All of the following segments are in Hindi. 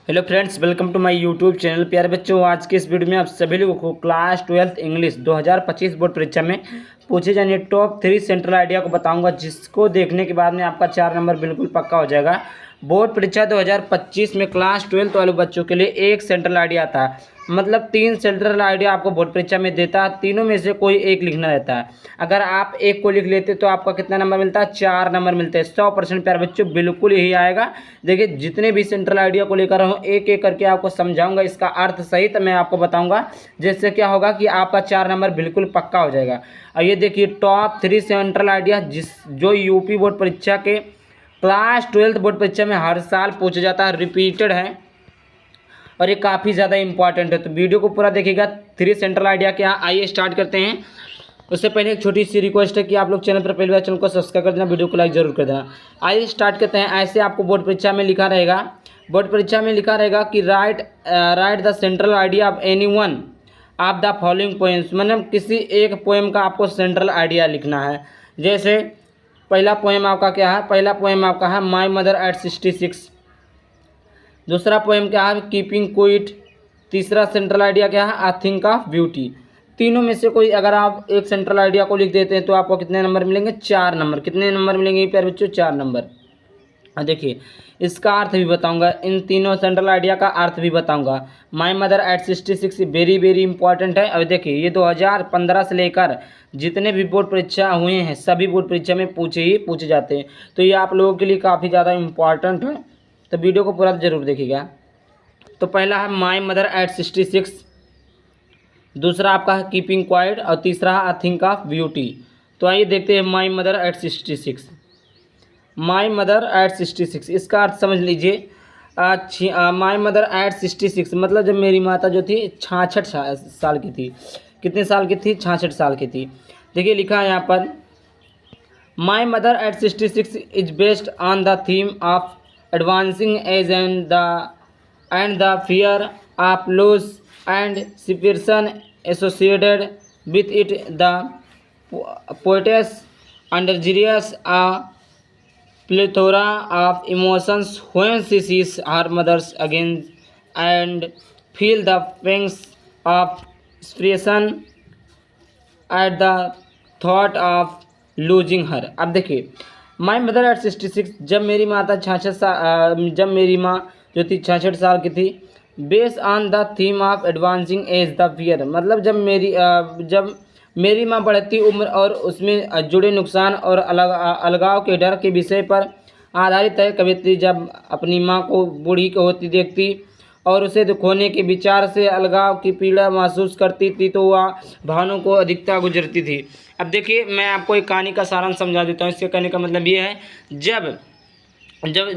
Hello friends, welcome to my YouTube channel. प्यारे बच्चों, आज के इस वीडियो में आप सभी लोगों को क्लास 12th इंग्लिश 2025 बोर्ड परीक्षा में पूछे जाने टॉप 3 सेंट्रल आइडिया को बताऊंगा, जिसको देखने के बाद में आपका 4 नंबर बिल्कुल पक्का हो जाएगा। बोर्ड परीक्षा 2025 में क्लास 12th वाले बच्चों के लिए एक सेंट्रल आइडिया आता है, मतलब 3 सेंट्रल आइडिया आपको बोर्ड परीक्षा में देता है। तीनों में से कोई एक लिखना रहता है। अगर आप एक को लिख लेते तो आपका कितना नंबर मिलता है? 4 नंबर मिलते हैं। 100% प्यारे बच्चों बिल्कुल यही आएगा। देखिए, जितने भी सेंट्रल आइडिया को लेकर हूँ एक एक करके आपको समझाऊंगा, इसका अर्थ सहित मैं आपको बताऊंगा, जिससे क्या होगा कि आपका 4 नंबर बिल्कुल पक्का हो जाएगा। और ये देखिए, टॉप 3 सेंट्रल आइडिया जो यूपी बोर्ड परीक्षा के क्लास 12th बोर्ड परीक्षा में हर साल पूछा जाता है, रिपीटेड है और ये काफ़ी ज़्यादा इंपॉर्टेंट है। तो वीडियो को पूरा देखिएगा। 3 सेंट्रल आइडिया क्या, आइए स्टार्ट करते हैं। उससे पहले एक छोटी सी रिक्वेस्ट है कि आप लोग चैनल पर पहली बार चैनल को सब्सक्राइब कर देना, वीडियो को लाइक जरूर कर देना। आइए स्टार्ट करते हैं। ऐसे आपको बोर्ड परीक्षा में लिखा रहेगा, कि right the central idea of any one of the following poems, मतलब किसी एक पोएम का आपको सेंट्रल आइडिया लिखना है। जैसे पहला पोएम आपका क्या है? पहला पोएम आपका है माई मदर एट 66। दूसरा पोएम क्या है? Keeping quite. तीसरा सेंट्रल आइडिया क्या है? I think of beauty. तीनों में से कोई अगर आप एक सेंट्रल आइडिया को लिख देते हैं तो आपको कितने नंबर मिलेंगे? 4 नंबर। कितने नंबर मिलेंगे प्यारे बच्चों? 4 नंबर। देखिए, इसका अर्थ भी बताऊंगा, इन तीनों सेंट्रल आइडिया का अर्थ भी बताऊंगा। माई mother at 66 very very important है। और देखिए, ये 2015 से लेकर जितने भी बोर्ड परीक्षा हुए हैं सभी बोर्ड परीक्षा में पूछे जाते हैं, तो ये आप लोगों के लिए काफ़ी ज़्यादा इंपॉर्टेंट है। तो वीडियो को पूरा जरूर देखिएगा। तो पहला है माई मदर एट 66, दूसरा आपका है कीपिंग क्वाइट और तीसरा है आई थिंक ऑफ ब्यूटी। तो आइए देखते हैं माई mother at 66। My mother at 66 इसका अर्थ समझ लीजिए। माई मदर एट 66 मतलब जब मेरी माता जो थी 66 साल की थी। कितने साल की थी? 66 साल की थी। देखिए, लिखा है यहाँ पर, my mother at 66 is based on the theme of advancing age and the fear of loss and separation associated with it. The poetess undergoes a plethora of emotions when she sees her mother's again and feel the pangs of separation at the thought of losing her। अब देखिए, माई मदर एट 66 जब मेरी माता 66 साल जब मेरी माँ जो थी 66 साल की थी, based on the theme of advancing as the fear, मतलब जब मेरी माँ बढ़ती उम्र और उसमें जुड़े नुकसान और अलगाव के डर के विषय पर आधारित है कवित्री, जब अपनी माँ को बूढ़ी को होती देखती और उसे खोने के विचार से अलगाव की पीड़ा महसूस करती थी, तो वह भावनाओं को अधिकता गुजरती थी। अब देखिए, मैं आपको एक कहानी का सारांश समझा देता हूँ। इसके कहने का मतलब ये है, जब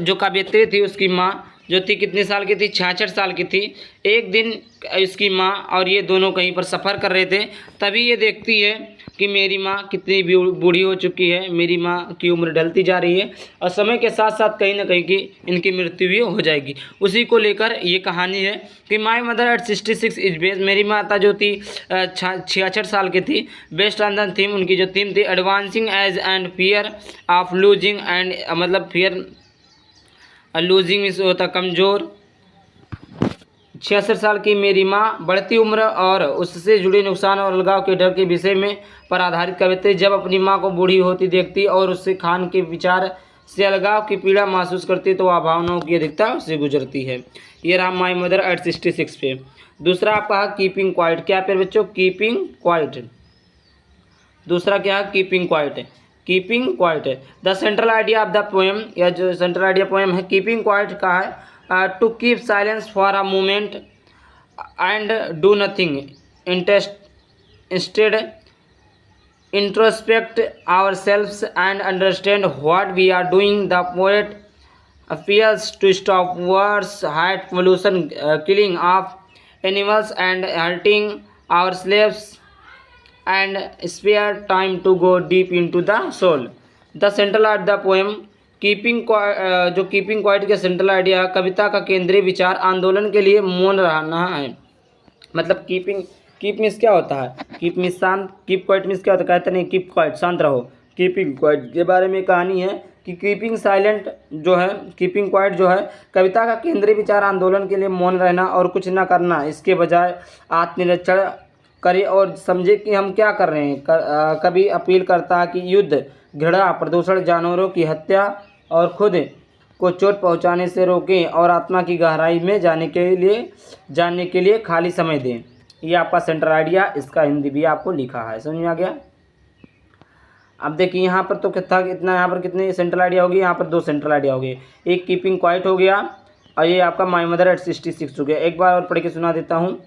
जो कवित्री थी उसकी माँ जो थी कितने साल की थी? 66 साल की थी। एक दिन इसकी माँ और ये दोनों कहीं पर सफ़र कर रहे थे, तभी ये देखती है कि मेरी माँ कितनी बूढ़ी हो चुकी है, मेरी माँ की उम्र ढलती जा रही है और समय के साथ साथ कहीं ना कहीं की इनकी मृत्यु भी हो जाएगी। उसी को लेकर ये कहानी है कि माई मदर एट 66 इज बेस्ड, मेरी माता जो थी 66 साल की थी, बेस्ड ऑन द थीम, उनकी जो थीम थी advancing age and fear of losing and, मतलब फियर लूजिंग में होता कमज़ोर। 66 साल की मेरी माँ बढ़ती उम्र और उससे जुड़े नुकसान और अलगाव के डर के विषय में पर आधारित कविता, जब अपनी माँ को बूढ़ी होती देखती और उससे खान के विचार से अलगाव की पीड़ा महसूस करती, तो वह भावनाओं की अधिकता से गुजरती है। ये रहा माई मदर एट 66 पे। दूसरा आपका है कीपिंग क्वाइट। क्या पे बच्चों? Keeping quiet. दूसरा क्या है? Keeping quiet. कीपिंग क्वाइट है the central idea of the poem, या जो सेंट्रल आइडिया पोएम है कीपिंग क्वाइट का है, to keep silence for a moment and do nothing, instead introspect ourselves and understand what we are doing. The poet appeals to stop wars, hate pollution, killing of animals and hurting our slaves and spare time to go deep into the soul। The central art the poem जो कीपिंग क्वाइट के सेंट्रल आइडिया कविता का केंद्रीय विचार आंदोलन के लिए मौन रहना है। मतलब कीप मीन्स क्या होता है? कीप मीन्स शांत, कीप क्वाइट मीन्स क्या होता है? कहते नहीं कीप क्वाइट शांत रहो। कीपिंग क्वाइट के बारे में कहानी है कि कीपिंग साइलेंट जो है, कीपिंग क्वाइट जो है, कविता का केंद्रीय विचार आंदोलन के लिए मौन रहना और कुछ न करना, इसके बजाय आत्मनिरीक्षण करे और समझे कि हम क्या कर रहे हैं। कभी अपील करता है कि युद्ध, घृणा, प्रदूषण, जानवरों की हत्या और खुद को चोट पहुंचाने से रोकें और आत्मा की गहराई में जानने के लिए खाली समय दें। ये आपका सेंट्रल आइडिया, इसका हिंदी भी आपको लिखा है, समझ में आ गया। अब देखिए यहाँ पर तो कितना इतना, यहाँ पर कितने सेंट्रल आइडिया हो गए, यहाँ पर 2 सेंट्रल आइडिया हो गए। एक कीपिंग क्वाइट हो गया और ये आपका माई मदर एट 66 हो गया। एक बार और पढ़ के सुना देता हूँ।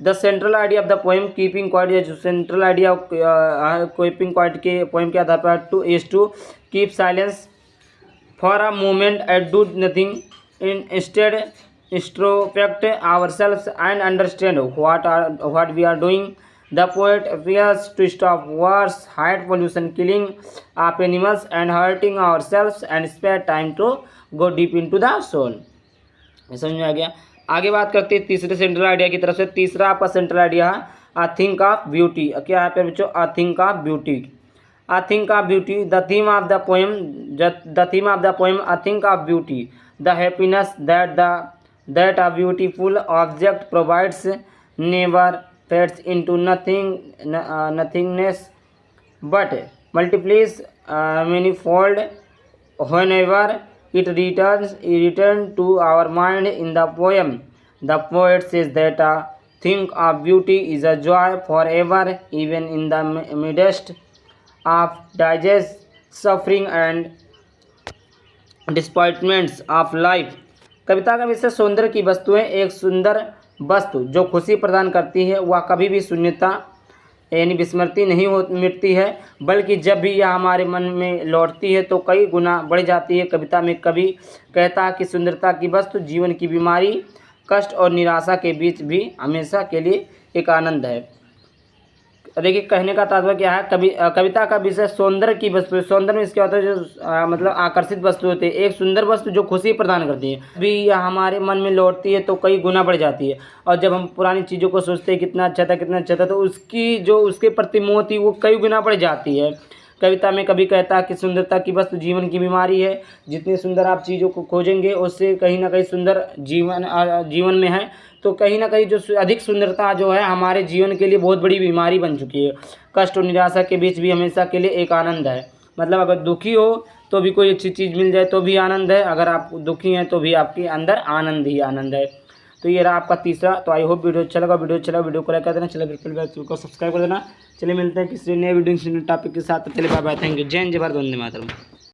The central idea of the poem keeping quiet, या जो सेंट्रल आइडिया कीपिंग क्वाइट के पोएम के आधार पर to keep silence for a moment and do nothing, instead introspect ourselves and understand what we are doing. The poet appears to stop wars, hide pollution, killing of animals and hurting ourselves and spare time to go deep into the soul. समझ में आ गया। आगे बात करते हैं तीसरे सेंट्रल आइडिया की तरफ से। तीसरा आपका सेंट्रल आइडिया है अ थिंक ऑफ ब्यूटी। क्या है बच्चों? A thing of beauty. A thing of beauty, the theme of the poem a thing of beauty, the happiness that a beautiful object provides never fades into nothingness but multiplies manifold whenever it return to our mind. In the poem, the poet says that a thing of beauty is a joy forever, even in the midst of digest suffering and disappointments of life. कविता का विषय सौंदर्य की वस्तुएं। एक सुंदर वस्तु जो खुशी प्रदान करती है वह कभी भी शून्यता यानी विस्मृति नहीं मिटती है, बल्कि जब भी यह हमारे मन में लौटती है तो कई गुना बढ़ जाती है। कविता में कवि कहता है कि सुंदरता की वस्तु जीवन की बीमारी, कष्ट और निराशा के बीच भी हमेशा के लिए एक आनंद है। देखिए कहने का तात्पर्य क्या है, कविता का विषय सौंदर्य की वस्तु। सौंदर्य में इसके होता है जो मतलब आकर्षित वस्तु होती है, एक सुंदर वस्तु जो खुशी प्रदान करती है, भी यह हमारे मन में लौटती है तो कई गुना बढ़ जाती है। और जब हम पुरानी चीज़ों को सोचते हैं कितना अच्छा था तो उसकी जो उसके प्रति मोह थी वो कई गुना बढ़ जाती है। कविता में कभी कहता है कि सुंदरता की वस्तु जीवन की बीमारी है। जितनी सुंदर आप चीज़ों को खोजेंगे उससे कहीं ना कहीं सुंदर जीवन में है, तो कहीं ना कहीं जो अधिक सुंदरता जो है हमारे जीवन के लिए बहुत बड़ी बीमारी बन चुकी है। कष्ट और निराशा के बीच भी हमेशा के लिए एक आनंद है। मतलब अगर दुखी हो तो भी कोई अच्छी चीज़ मिल जाए तो भी आनंद है, अगर आप दुखी हैं तो भी आपके अंदर आनंद ही आनंद है। तो ये रहा आपका तीसरा। तो आई होप वीडियो अच्छा लगा। वीडियो को लाइक कर देना, चलिए बिल्कुल को सब्सक्राइब कर देना। चलिए मिलते हैं किसी नए वीडियो टॉपिक के साथ। चलिए बाय बाय, थैंक यू। जय हिंद, जय भारत, वंदे मातरम।